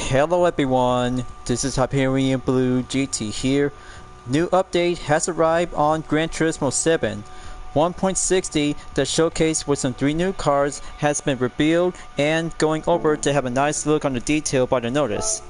Hello everyone, this is Hyperion-Blue-GT here. New update has arrived on Gran Turismo 7. 1.60, the showcase with some 3 new cars, has been revealed and going over to have a nice look on the detail by the notice.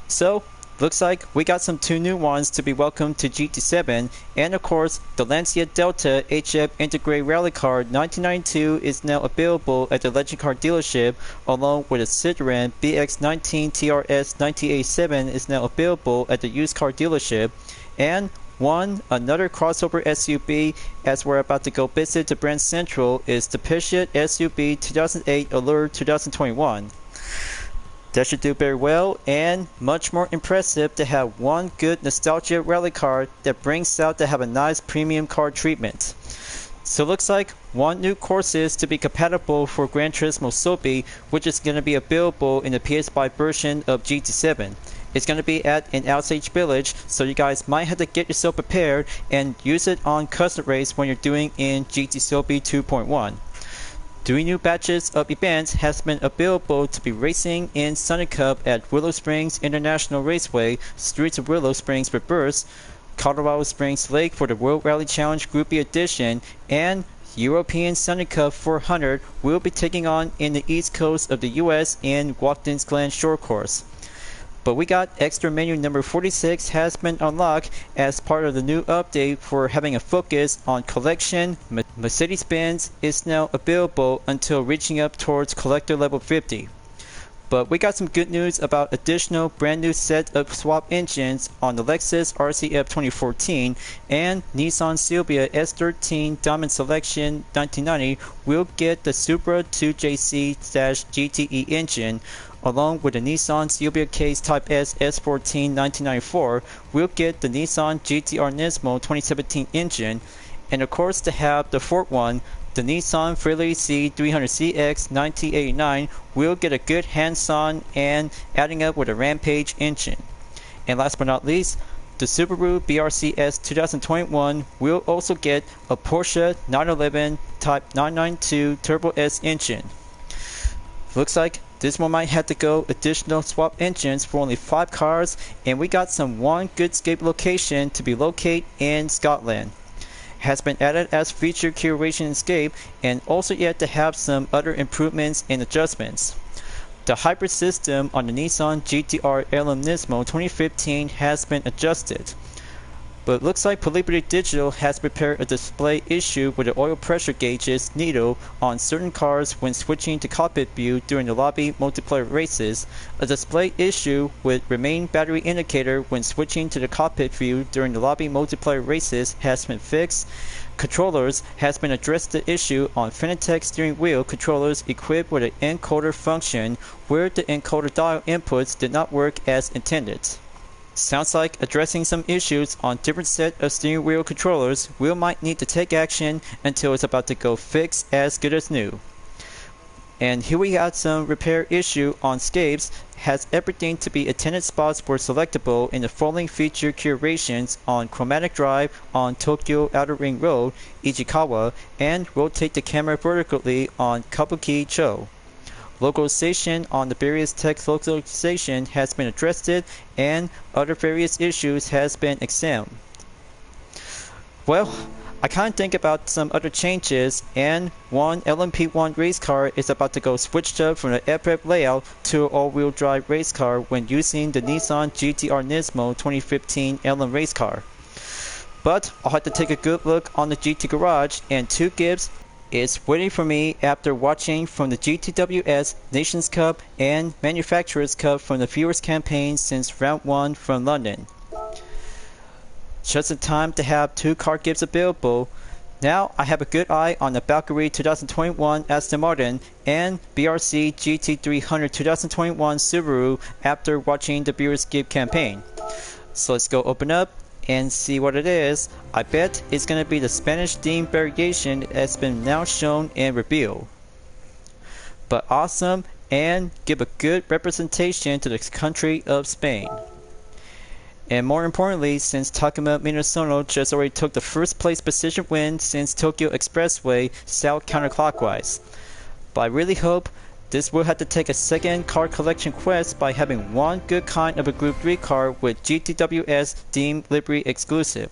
So, looks like we got some 2 new ones to be welcomed to GT7, and of course, the Lancia Delta HF Integrated Rally Car 1992 is now available at the Legend Car dealership, along with a Citroen BX19 TRS 1987 is now available at the used car dealership, and another crossover SUV as we're about to go visit the brand central is the Peugeot SUV 2008 Allure 2021. That should do very well, and much more impressive to have one good nostalgia rally car that brings out to have a nice premium car treatment. So looks like 1 new courses to be compatible for Gran Turismo Sobi, which is going to be available in the PS5 version of GT7. It's going to be at an Osage Village, so you guys might have to get yourself prepared and use it on custom race when you're doing in GT Sobi 2.1. 3 new batches of events has been available to be racing in Sunny Cup at Willow Springs International Raceway, Streets of Willow Springs Reverse, Colorado Springs Lake for the World Rally Challenge Group B Edition, and European Sunny Cup 400 will be taking on in the east coast of the US in Watkins Glen Shore Course. But we got extra menu number 46 has been unlocked as part of the new update for having a focus on collection. Mercedes-Benz is now available until reaching up towards collector level 50. But we got some good news about additional brand new set of swap engines on the Lexus RCF 2014, and Nissan Silvia S13 Diamond Selection 1990 will get the Supra 2JC-GTE engine, along with the Nissan Silvia Case Type S S14 1994 will get the Nissan GT-R Nismo 2017 engine, and of course to have the fourth one, the Nissan Freely C300CX 1989 will get a good hands-on and adding up with a Rampage engine. And last but not least, the Subaru BRZ-S 2021 will also get a Porsche 911 Type 992 Turbo S engine. Looks like this one might have to go additional swap engines for only 5 cars, and we got some 1 good escape location to be located in Scotland. Has been added as feature curation escape, and also yet to have some other improvements and adjustments. The hybrid system on the Nissan GT-R LM Nismo 2015 has been adjusted. But it looks like Liberty Digital has prepared a display issue with the oil pressure gauges needle on certain cars when switching to cockpit view during the lobby multiplayer races, a display issue with remain battery indicator when switching to the cockpit view during the lobby multiplayer races has been fixed. Controllers has been addressed the issue on Finitech steering wheel controllers equipped with an encoder function where the encoder dial inputs did not work as intended. Sounds like addressing some issues on different set of steering wheel controllers will might need to take action until it's about to go fixed as good as new. And here we got some repair issue on Scapes, has everything to be attended spots were selectable in the following feature curations on Chromatic Drive on Tokyo Outer Ring Road, Ichikawa, and rotate the camera vertically on Kabuki-cho. Localization on the various text localization has been addressed, and other various issues has been examined. Well, I can't think about some other changes, and one LMP1 race car is about to go switched up from the FF layout to an all-wheel drive race car when using the Nissan GT-R Nismo 2015 LM race car. But I'll have to take a good look on the GT Garage, and 2 Gibbs is waiting for me after watching from the GTWS Nations Cup and Manufacturers Cup from the Viewers Campaign since round 1 from London. Just in time to have 2 car Gibbs available. Now I have a good eye on the Valkyrie 2021 Aston Martin and BRZ GT300 2021 Subaru after watching the Viewers Gibb campaign. So let's go open up and see what it is. I bet it's going to be the Spanish theme variation that's been now shown and revealed. But awesome, and give a good representation to the country of Spain. And more importantly, since Takuma Minasono just already took the first place position win since Tokyo Expressway south counterclockwise. But I really hope This will have to take a second card collection quest by having one good kind of a Group 3 card with GTWS deemed livery exclusive.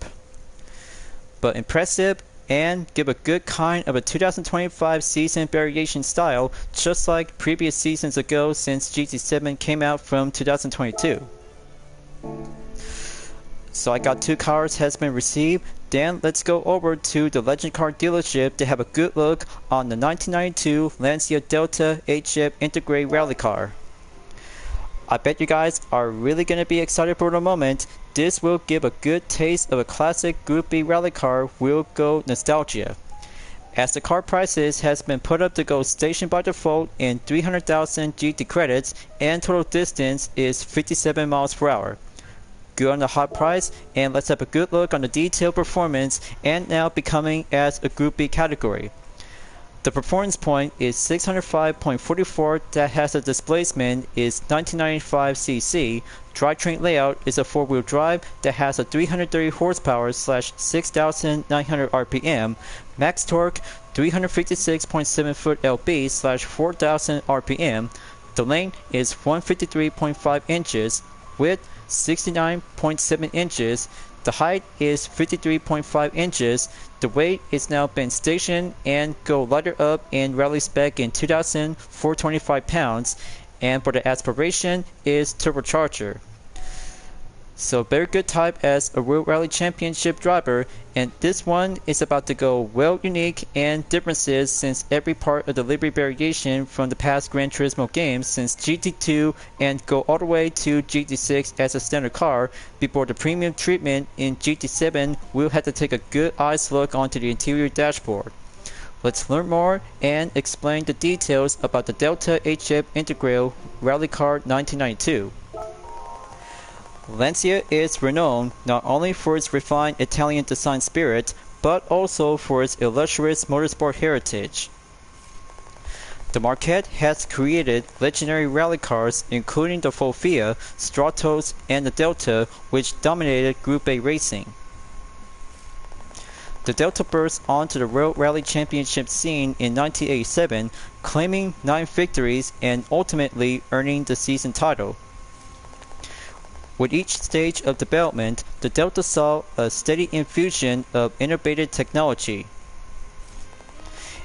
But impressive and give a good kind of a 2025 season variation style, just like previous seasons ago since GT7 came out from 2022. So I got 2 cards has been received. Then let's go over to the Legend Card dealership to have a good look on the 1992 Lancia Delta HF Integrate Rally Car. I bet you guys are really going to be excited for the moment. This will give a good taste of a classic Group B rally car will go nostalgia. As the car prices has been put up to go station by default in 300,000 GT credits and total distance is 57 miles per hour. Good on the hot price, and let's have a good look on the detailed performance and now becoming as a Group B category. The performance point is 605.44 that has a displacement is 1995cc. Drivetrain layout is a 4-wheel drive that has a 330 horsepower / 6,900 RPM. Max torque 356.7 foot lb / 4,000 RPM. The length is 153.5 inches. Width 69.7 inches. The height is 53.5 inches. The weight is now been stationed and go lighter up in rally spec in 2,425 pounds, and for the aspiration is turbocharger. So very good type as a World Rally Championship driver, and this one is about to go well unique and differences since every part of the livery variation from the past Gran Turismo games since GT2 and go all the way to GT6 as a standard car before the premium treatment in GT7 will have to take a good eyes look onto the interior dashboard. Let's learn more and explain the details about the Delta HF Integral Rally Car 1992. Lancia is renowned not only for its refined Italian design spirit, but also for its illustrious motorsport heritage. The Marquette has created legendary rally cars including the Fulvia, Stratos, and the Delta, which dominated Group A racing. The Delta burst onto the World Rally Championship scene in 1987, claiming 9 victories and ultimately earning the season title. With each stage of development, the Delta saw a steady infusion of innovative technology.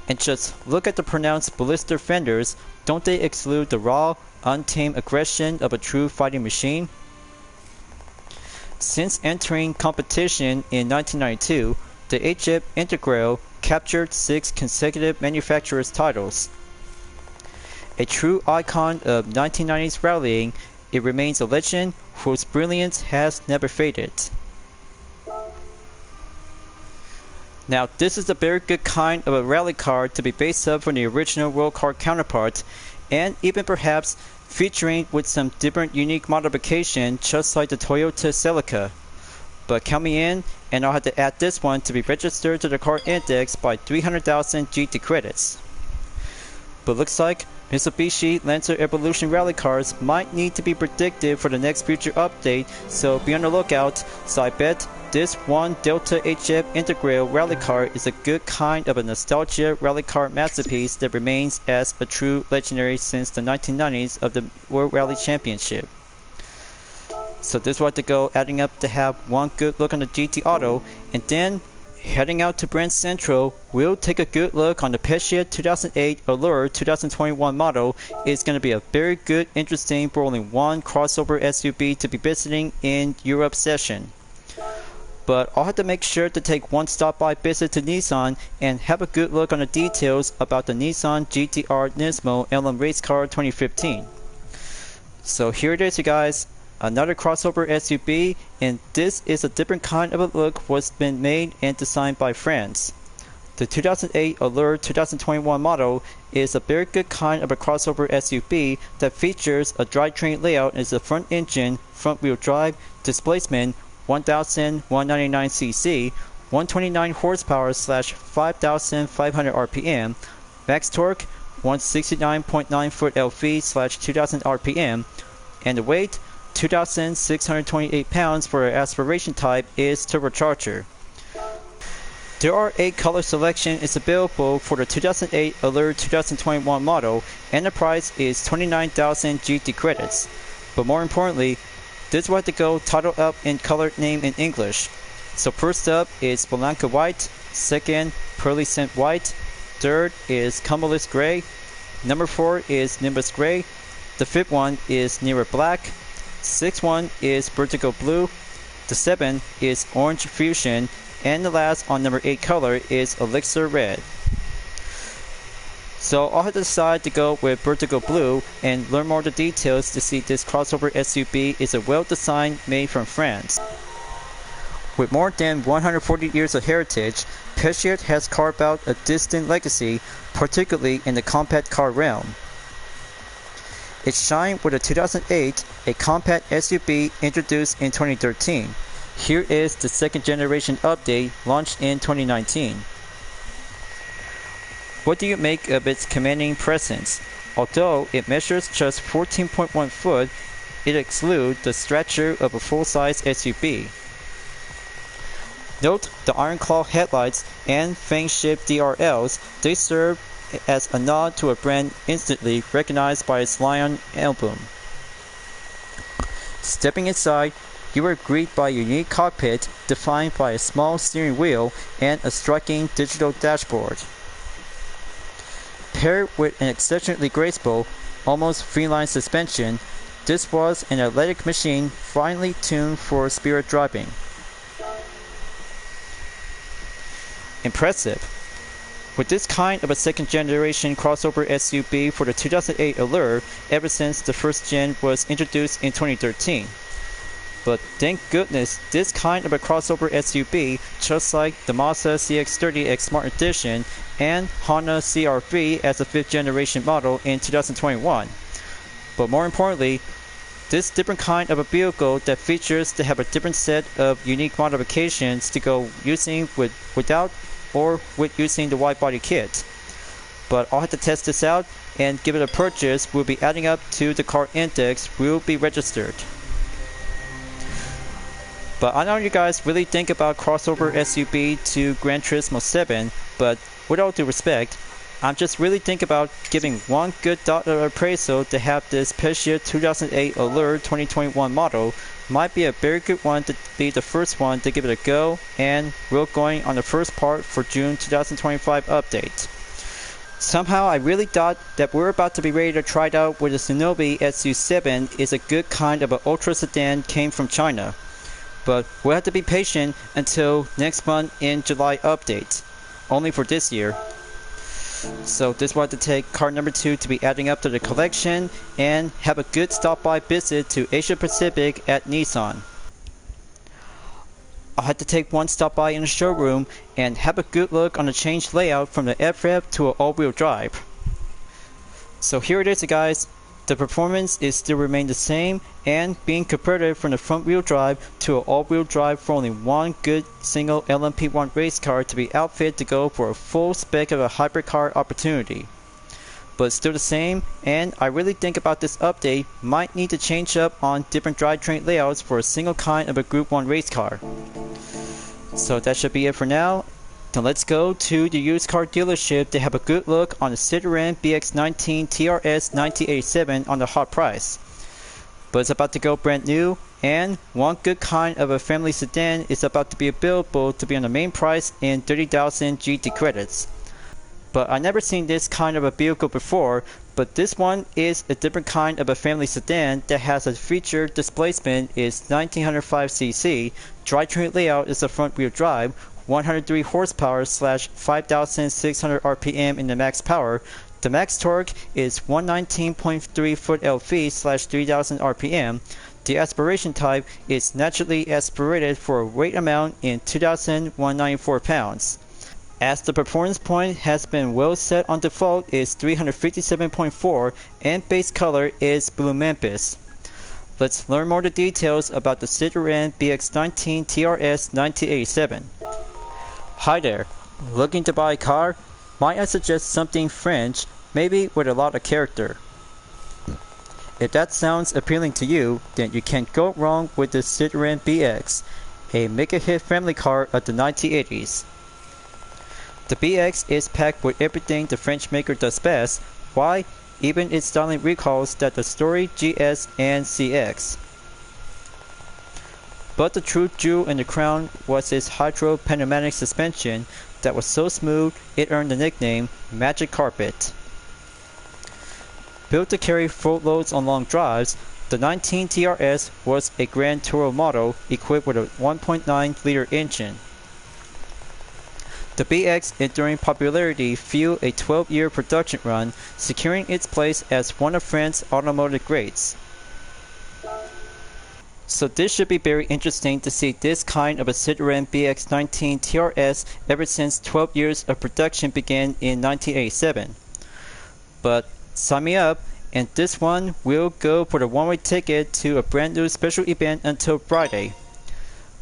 And just look at the pronounced ballistic fenders, don't they exude the raw, untamed aggression of a true fighting machine? Since entering competition in 1992, the HF Integral captured 6 consecutive manufacturers' titles. A true icon of 1990s rallying, it remains a legend whose brilliance has never faded. Now this is a very good kind of a rally car to be based up from the original World Car counterpart, and even perhaps featuring with some different unique modification just like the Toyota Celica. But count me in, and I'll have to add this one to be registered to the car index by 300,000 GT credits. But looks like Mitsubishi Lancer Evolution rally cars might need to be predicted for the next future update, so be on the lookout. So I bet this one Delta HF Integral rally car is a good kind of a nostalgia rally car masterpiece that remains as a true legendary since the 1990s of the World Rally Championship. So this was to go adding up to have one good look on the GT Auto, and then heading out to Brand Central, we'll take a good look on the Pescia 2008 Allure 2021 model. It's going to be a very good, interesting, for only one crossover SUV to be visiting in Europe session. But I'll have to make sure to take one stop by visit to Nissan and have a good look on the details about the Nissan GT-R Nismo LM Race Car 2015. So here it is, you guys. Another crossover SUV, and this is a different kind of a look what's been made and designed by France. The 2008 Allure 2021 model is a very good kind of a crossover SUV that features a drivetrain layout as a front engine, front wheel drive, displacement 1,199cc, 129 horsepower / 5,500 RPM, max torque 169.9 foot lb / 2,000 RPM, and the weight 2,628 pounds for our aspiration type is turbocharger. There are 8 color selection is available for the 2008 Allure 2021 model, and the price is 29,000 GT credits. But more importantly, this will have to go title up in color name in English. So first up is Blanca White, second Pearlescent White, third is Cumulus Gray, number 4 is Nimbus Gray, the fifth one is Nearer Black, sixth one is Vertigo Blue, the seventh is Orange Fusion, and the last on number 8 color is Elixir Red. So I'll have to decide to go with Vertigo Blue and learn more of the details to see this crossover SUV is a well-designed made from France. With more than 140 years of heritage, Peugeot has carved out a distinct legacy, particularly in the compact car realm. It shined with a 2008, a compact SUV introduced in 2013. Here is the second generation update launched in 2019. What do you make of its commanding presence? Although it measures just 14.1 foot, it excludes the stature of a full-size SUV. Note the iron claw headlights and fang-shaped DRLs. They serve as a nod to a brand instantly recognized by its lion emblem. Stepping inside, you are greeted by a unique cockpit defined by a small steering wheel and a striking digital dashboard. Paired with an exceptionally graceful, almost feline suspension, this was an athletic machine finely tuned for spirit driving. Impressive. With this kind of a second generation crossover SUV for the 2008 Allure ever since the first gen was introduced in 2013. But thank goodness this kind of a crossover SUV, just like the Mazda CX-30X Smart Edition and Honda CR-V as a 5th generation model in 2021. But more importantly, this different kind of a vehicle that features to have a different set of unique modifications to go using without or with using the wide body kit. But I'll have to test this out and give it a purchase. We'll be adding up to the car index will be registered. But I know you guys really think about crossover SUV to Gran Turismo 7, but with all due respect, I'm just really thinking about giving one good dot of appraisal to have this Peugeot 2008 Allure 2021 model. Might be a very good one to be the first one to give it a go, and we're going on the first part for June 2025 update. Somehow I really thought that we're about to be ready to try it out with the Shinobi SU7 is a good kind of an ultra sedan came from China. But we'll have to be patient until next month in July update, only for this year. So this will have to take car number 2 to be adding up to the collection, and have a good stop by visit to Asia Pacific at Nissan. I'll have to take one stop by in the showroom and have a good look on the changed layout from the FREV to an all-wheel drive. So here it is guys. The performance is still remain the same and being converted from the front wheel drive to an all-wheel drive for only one good single LMP1 race car to be outfitted to go for a full spec of a hypercar opportunity. But still the same, and I really think about this update might need to change up on different drivetrain layouts for a single kind of a Group 1 race car. So that should be it for now. Now let's go to the used car dealership to have a good look on the Citroën BX19 TRS 1987 on the hot price. But it's about to go brand new, and one good kind of a family sedan is about to be available to be on the main price in 30,000 GT credits. But I never seen this kind of a vehicle before, but this one is a different kind of a family sedan that has a featured displacement is 1905cc, drivetrain layout is a front wheel drive, 103 horsepower / 5,600 RPM in the max power. The max torque is 119.3 foot-lv / 3,000 RPM. The aspiration type is naturally aspirated for a weight amount in 2,194 pounds. As the performance point has been well set on default is 357.4 and base color is Blue Memphis. Let's learn more the details about the Citroën BX19 TRS 1987. Hi there, looking to buy a car? Might I suggest something French, maybe with a lot of character? If that sounds appealing to you, then you can't go wrong with the Citroën BX, a mega hit family car of the 1980s. The BX is packed with everything the French maker does best. Why? Even its styling recalls that the Story GS and CX. But the true jewel in the crown was its hydro pneumatic suspension that was so smooth it earned the nickname Magic Carpet. Built to carry full loads on long drives, the 19 TRS was a Gran Turismo model equipped with a 1.9-liter engine. The BX enduring popularity fueled a 12-year production run, securing its place as one of France's automotive greats. So this should be very interesting to see this kind of a Citroën BX19 TRS ever since 12 years of production began in 1987. But sign me up, and this one will go for the one-way ticket to a brand new special event until Friday.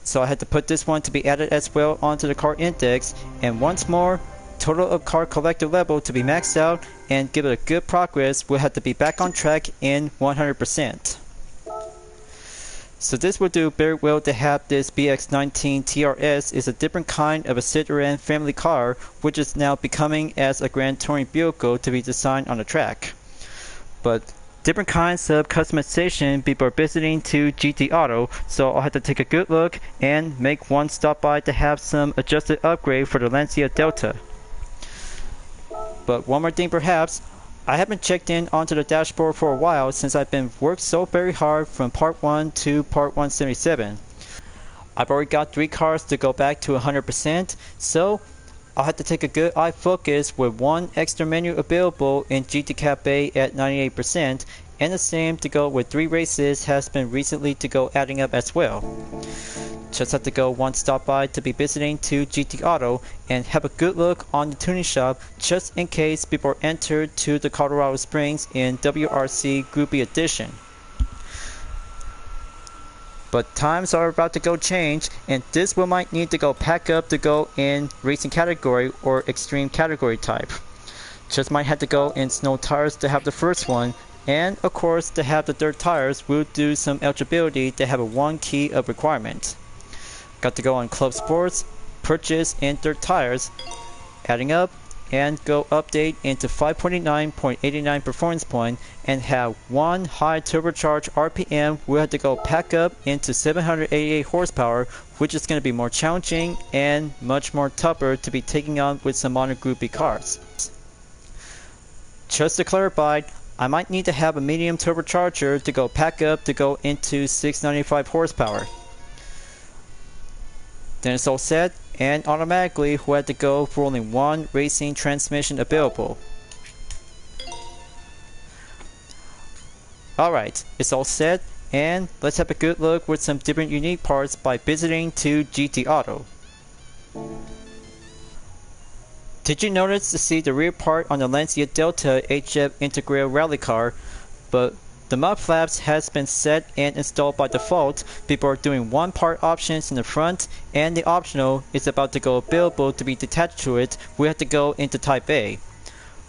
So I had to put this one to be added as well onto the car index, and once more, total of car collector level to be maxed out and give it a good progress will have to be back on track in 100%. So this will do very well to have this BX19 TRS is a different kind of a Citroën family car, which is now becoming as a Grand Touring vehicle to be designed on the track. But different kinds of customization before visiting to GT Auto, so I'll have to take a good look and make one stop by to have some adjusted upgrade for the Lancia Delta. But one more thing perhaps, I haven't checked in onto the dashboard for a while since I've been worked so very hard from Part 1 to Part 177. I've already got 3 cars to go back to 100%, so I'll have to take a good eye focus with one extra menu available in GT Cafe at 98%, and the same to go with 3 races has been recently to go adding up as well. Just have to go one stop by to be visiting to GT Auto and have a good look on the tuning shop just in case before enter to the Colorado Springs in WRC Groupie Edition. But times are about to go change, and this one might need to go pack up to go in racing category or extreme category type. Just might have to go in snow tires to have the first one, and of course to have the third tires will do some eligibility to have a 1 key of requirement. Got to go on Club Sports, purchase and third tires, adding up, and go update into 529.89 performance point and have 1 high turbocharged RPM. We'll have to go pack up into 788 horsepower, which is going to be more challenging and much more tougher to be taking on with some modern groupie cars. Just to clarify, I might need to have a medium turbocharger to go pack up to go into 695 horsepower. Then it's all set, and automatically we'll have to go for only 1 racing transmission available. Alright, it's all set, and let's have a good look with some different unique parts by visiting to GT Auto. Did you notice to see the rear part on the Lancia Delta HF Integral Rally car, but the mud flaps has been set and installed by default before doing 1 part options in the front, and the optional is about to go available to be detached to it. We have to go into Type A.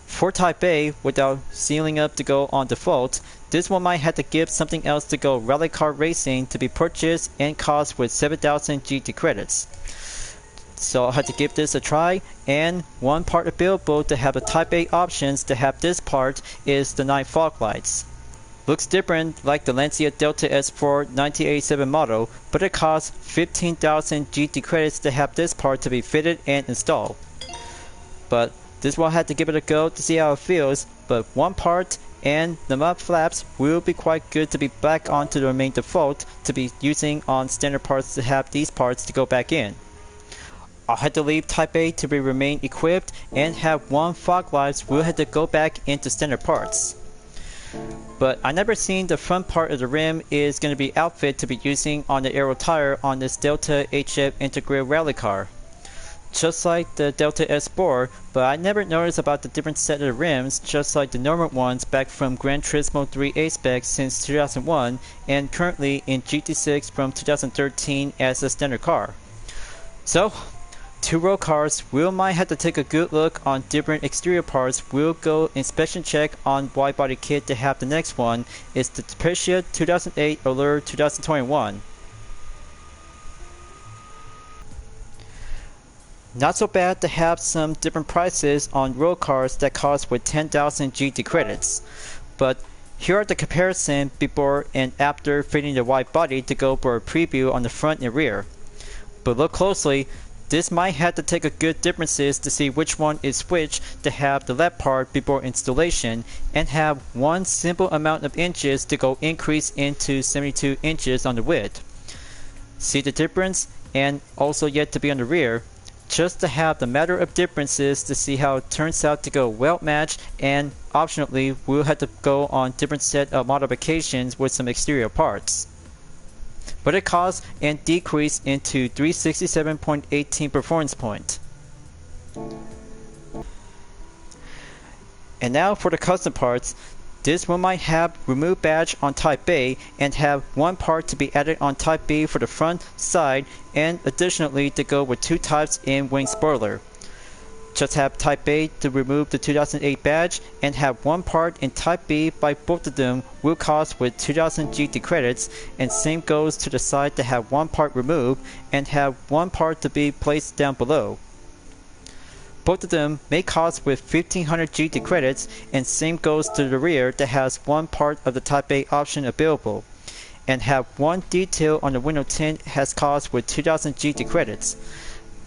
For Type A, without sealing up to go on default, this one might have to give something else to go rally car racing to be purchased and cost with 7,000 GT credits. So I'll have to give this a try, and 1 part available to have the Type A options to have this part is the night fog lights. Looks different like the Lancia Delta S4 1987 model, but it costs 15,000 GT credits to have this part to be fitted and installed. But this one I had to give it a go to see how it feels, but 1 part and the mud flaps will be quite good to be back onto the main default to be using on standard parts to have these parts to go back in. I'll have to leave Type A to be remain equipped and have 1 fog lights will have to go back into standard parts. But I never seen the front part of the rim is going to be outfit to be using on the aero tire on this Delta HF Integral Rally car. Just like the Delta S4, but I never noticed about the different set of rims just like the normal ones back from Gran Turismo 3 A-Spec since 2001 and currently in GT6 from 2013 as a standard car. So, 2 road cars, we might have to take a good look on different exterior parts. We'll go inspection check on wide body kit to have the next one is the Deprecia 2008 Allure 2021. Not so bad to have some different prices on road cars that cost with 10,000 GT credits, but here are the comparison before and after fitting the wide body to go for a preview on the front and rear. But look closely, this might have to take a good differences to see which one is which to have the left part before installation and have one simple amount of inches to go increase into 72 inches on the width. See the difference? And also yet to be on the rear, just to have the matter of differences to see how it turns out to go well matched, and optionally we'll have to go on different set of modifications with some exterior parts. But it costs and decreased into 367.18 performance point. And now for the custom parts. This one might have remove badge on Type A and have one part to be added on Type B for the front, side, and additionally to go with two types in wing spoiler. Just have Type A to remove the 2008 badge and have one part in Type B by both of them will cost with 2000 GT credits, and same goes to the side to have one part removed and have one part to be placed down below. Both of them may cost with 1500 GT credits, and same goes to the rear that has one part of the Type A option available, and have one detail on the window tint has cost with 2000 GT credits.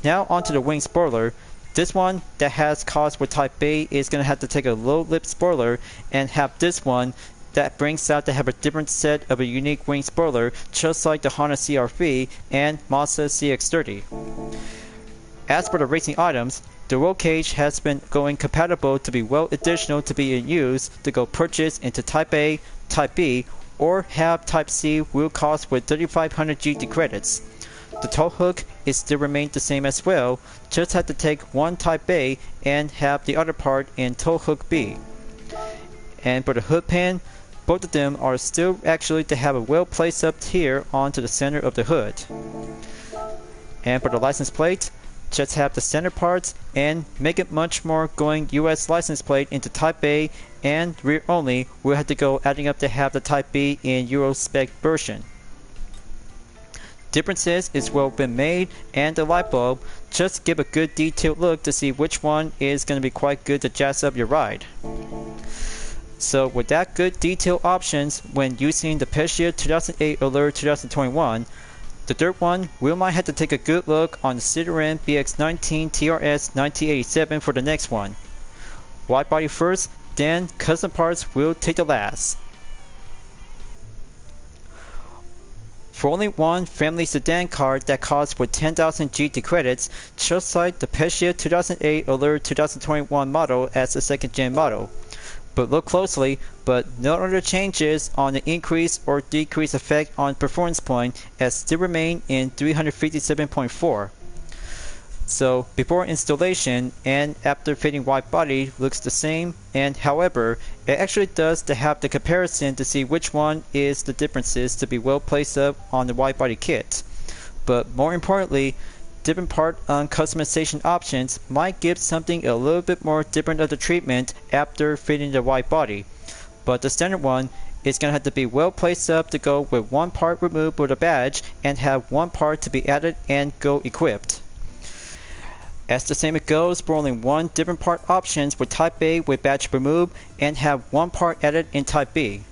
Now onto the wing spoiler. This one that has cost with Type A is going to have to take a low lip spoiler and have this one that brings out to have a different set of a unique wing spoiler, just like the Honda CR-V and Mazda CX-30. As for the racing items, the roll cage has been going compatible to be well additional to be in use to go purchase into Type A, Type B, or have Type C will cost with 3500 GT credits. The tow hook is still remained the same as well, just have to take one Type A and have the other part in tow hook B. And for the hood pan, both of them are still actually to have a well placed up here onto the center of the hood. And for the license plate, just have the center parts and make it much more going US license plate into Type A, and rear only we'll have to go adding up to have the Type B in Euro spec version. Differences is well been made, and the light bulb, just give a good detailed look to see which one is going to be quite good to jazz up your ride. So with that good detailed options when using the Pescia 2008 Allure 2021, the dirt one, we might have to take a good look on the Citroen BX19 TRS 1987 for the next one. Wide body first, then custom parts will take the last. For only one family sedan car that costs with 10,000 GT credits, just like the Pescia 2008 Allure 2021 model as a second gen model. But look closely, but no other changes on the increase or decrease effect on performance point as still remain in 357.4. So before installation and after fitting wide body looks the same, and however it actually does to have the comparison to see which one is the differences to be well placed up on the wide body kit. But more importantly, different part on customization options might give something a little bit more different of the treatment after fitting the wide body, but the standard one is going to have to be well placed up to go with one part removed with a badge and have one part to be added and go equipped. As the same it goes for only one different part options with Type A with badge removed and have one part added in Type B.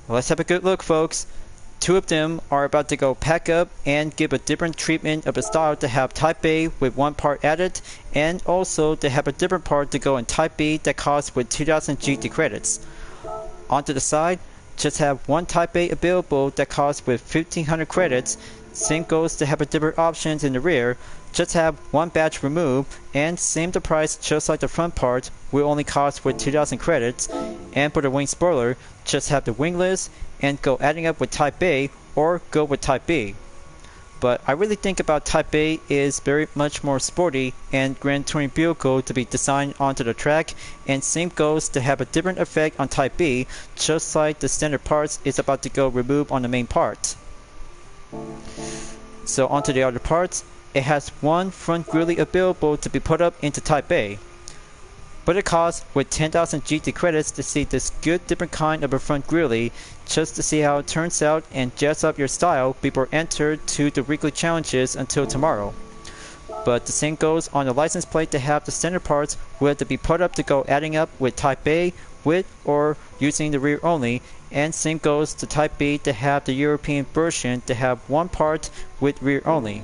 Let's have a good look, folks. Two of them are about to go pack up and give a different treatment of the style to have Type A with one part added, and also to have a different part to go in Type B that costs with 2000 GT credits. Onto the side, just have one Type A available that costs with 1500 credits. Same goes to have a different options in the rear, just have one badge removed, and same the price just like the front part will only cost with 2000 credits. And for the wing spoiler, just have the wingless and go adding up with Type A or go with Type B. But I really think about Type A is very much more sporty and grand touring vehicle to be designed onto the track, and same goes to have a different effect on Type B, just like the standard parts is about to go remove on the main part. So onto the other parts, it has one front grille available to be put up into Type A. but it costs with 10,000 GT credits to see this good different kind of a front grille, just to see how it turns out and jazz up your style before enter to the weekly challenges until tomorrow. But the same goes on the license plate to have the standard parts will have to be put up to go adding up with Type A, with or using the rear only, and same goes to Type B to have the European version to have one part with rear only.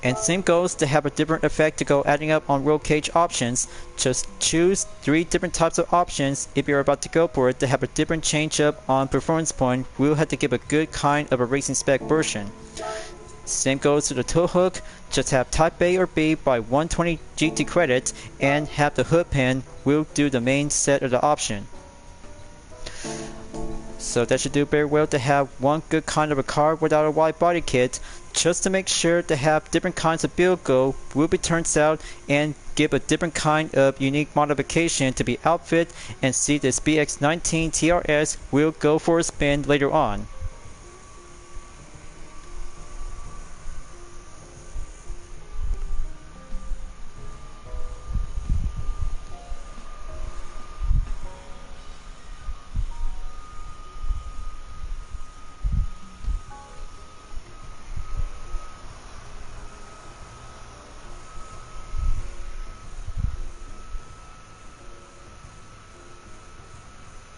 And same goes to have a different effect to go adding up on roll cage options. Just choose 3 different types of options if you're about to go for it to have a different change up on performance point. We'll have to give a good kind of a racing spec version. Same goes to the tow hook, just have Type A or B by 120 GT credits and have the hood pin will do the main set of the option. So that should do very well to have one good kind of a car without a wide body kit, just to make sure to have different kinds of build go will be turned out and give a different kind of unique modification to be outfit and see this BX19 TRS will go for a spin later on.